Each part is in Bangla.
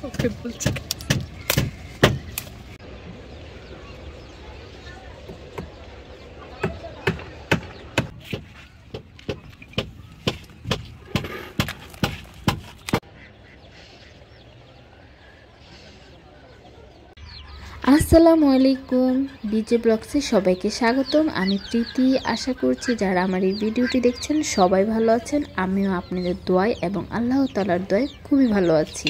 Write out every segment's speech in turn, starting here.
ওকে বলছি আসসালামু আলাইকুম, বিজে ব্লগসে সবাইকে স্বাগতম। আমি প্রীতি। আশা করছি যারা আমার এই ভিডিওটি দেখছেন সবাই ভালো আছেন। আমিও আপনাদের দোয়ায় এবং আল্লাহ তাআলার দোয়ায় খুবই ভালো আছি।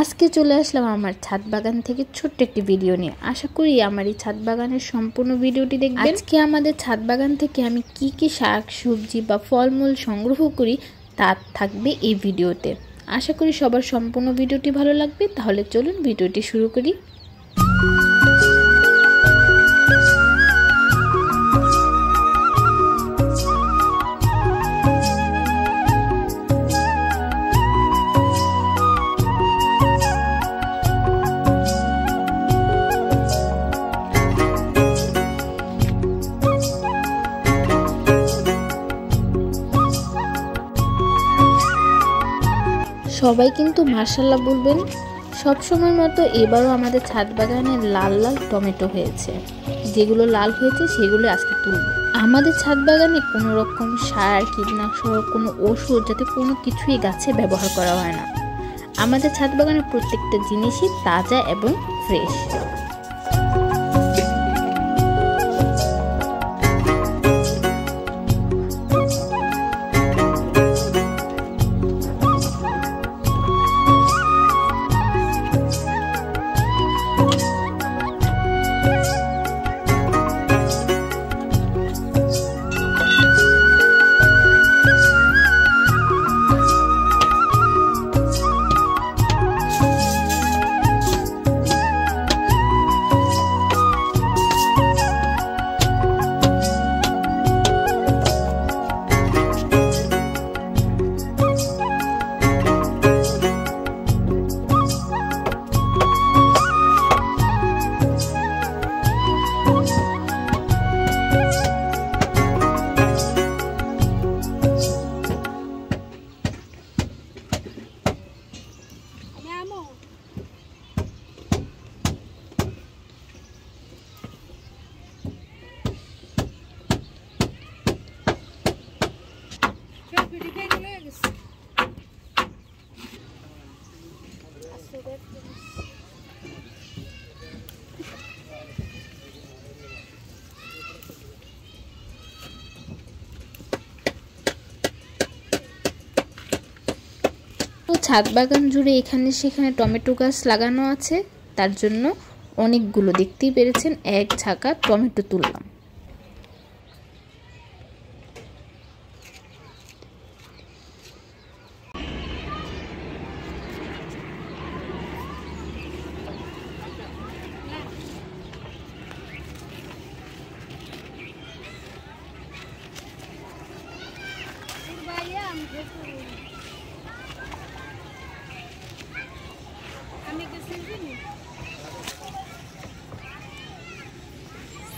আজকে চলে আসলাম আমার ছাদ বাগান থেকে ছোট্ট একটি ভিডিও নিয়ে। আশা করি আমার এই ছাদ বাগানের সম্পূর্ণ ভিডিওটি দেখবেন। আজকে আমাদের ছাদ বাগান থেকে আমি কি কি শাক সবজি বা ফলমূল সংগ্রহ করি তা থাকবে এই ভিডিওতে। আশা করি সবার সম্পূর্ণ ভিডিওটি ভালো লাগবে। তাহলে চলুন ভিডিওটি শুরু করি। সবাই কিন্তু মাশাআল্লাহ বলবেন। সব সময় মতো এবারও আমাদের ছাদ বাগানে লাল লাল টমেটো হয়েছে। যেগুলো লাল হয়েছে সেগুলো আজকে তুলব। আমাদের ছাদ বাগানে কোনো রকম সার কীটনাশক কোনো ওষুধ যাতে কোনো কিছুই গাছে ব্যবহার করা হয় না। আমাদের ছাদ বাগানের প্রত্যেকটা জিনিসই তাজা এবং ফ্রেশ। ছাদ বাগান জুড়ে এখানে সেখানে টমেটো গাছ লাগানো আছে, তার জন্য অনেকগুলো দেখতেই পেরেছেন এক ঝাঁকা টমেটো তুললাম।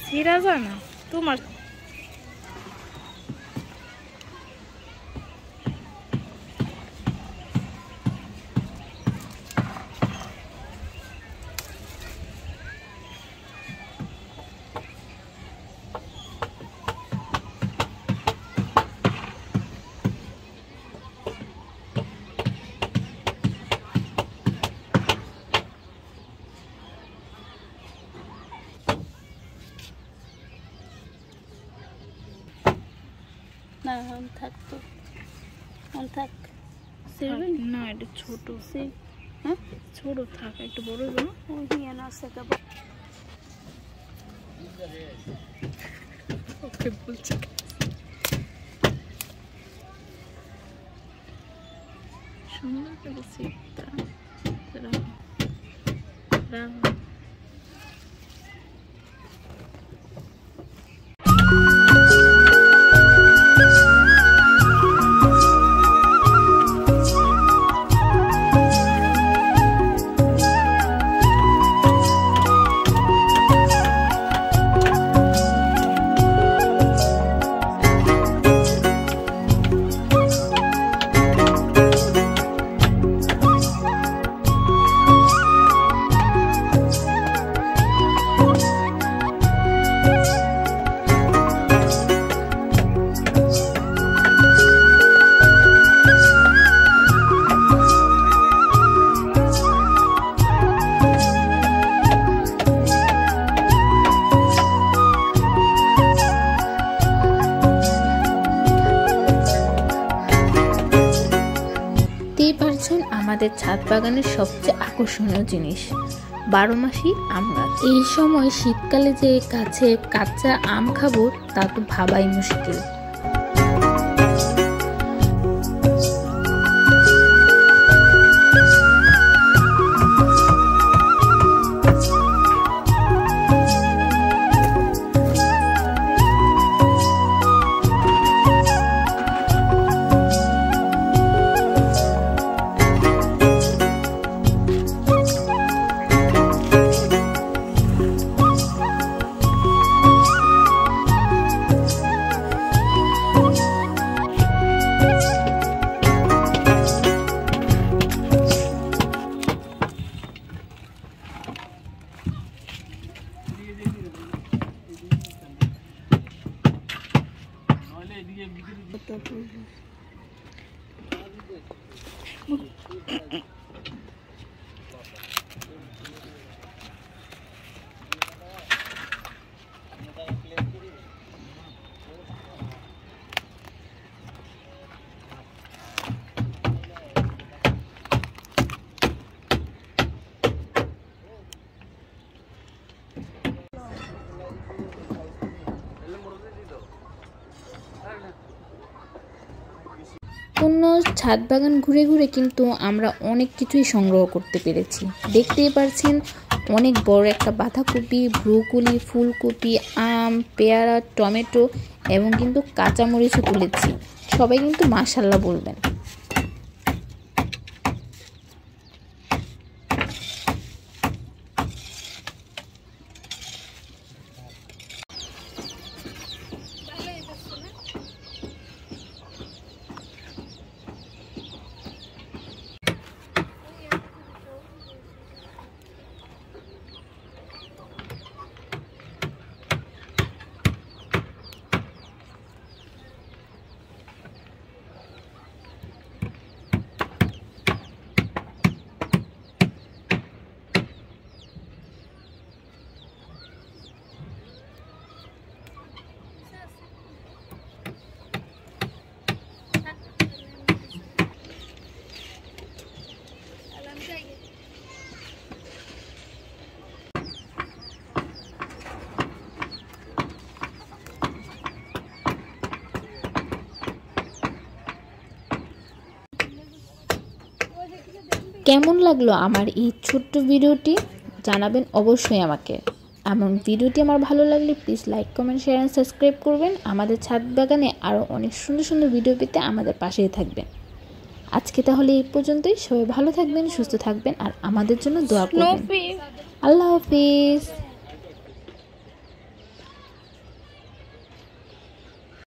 সিরা জানা তোমার না থাকতো থাক না, এটা ছোট হ্যাঁ ছোট থাক, একটু বড় ওকে বলছি সুন্দর করে সিটটা আমাদের ছাদ বাগানের সবচেয়ে আকর্ষণীয় জিনিস 12 মাসই আম গাছ। এই সময় শীতকালে যে গাছে কাঁচা আম খাবো তা তো ভাবাই মুশকিল। পূর্ণ ছাদ বাগান ঘুরে ঘুরে কিন্তু আমরা অনেক কিছুই সংগ্রহ করতে পেরেছি। দেখতেই পারছেন অনেক বড় একটা বাঁধাকপি, ব্রোকলি, ফুলকপি, আম, পেয়ারা, টমেটো এবং কিন্তু কাঁচামরিচও তুলেছি। সবাই কিন্তু মাশাআল্লাহ বলবেন। কেমন লাগলো আমার এই ছোট্ট ভিডিওটি জানাবেন অবশ্যই আমাকে। এমন ভিডিওটি আমার ভালো লাগলে please like, comment, share and subscribe করবেন। আমাদের ছাদ বাগানে আরও অনেক সুন্দর সুন্দর ভিডিও পেতে আমাদের পাশেই থাকবেন। আজকে তাহলে এই পর্যন্তই। সবাই ভালো থাকবেন, সুস্থ থাকবেন আর আমাদের জন্য দোয়া করবেন। আল্লাহ হাফেজ।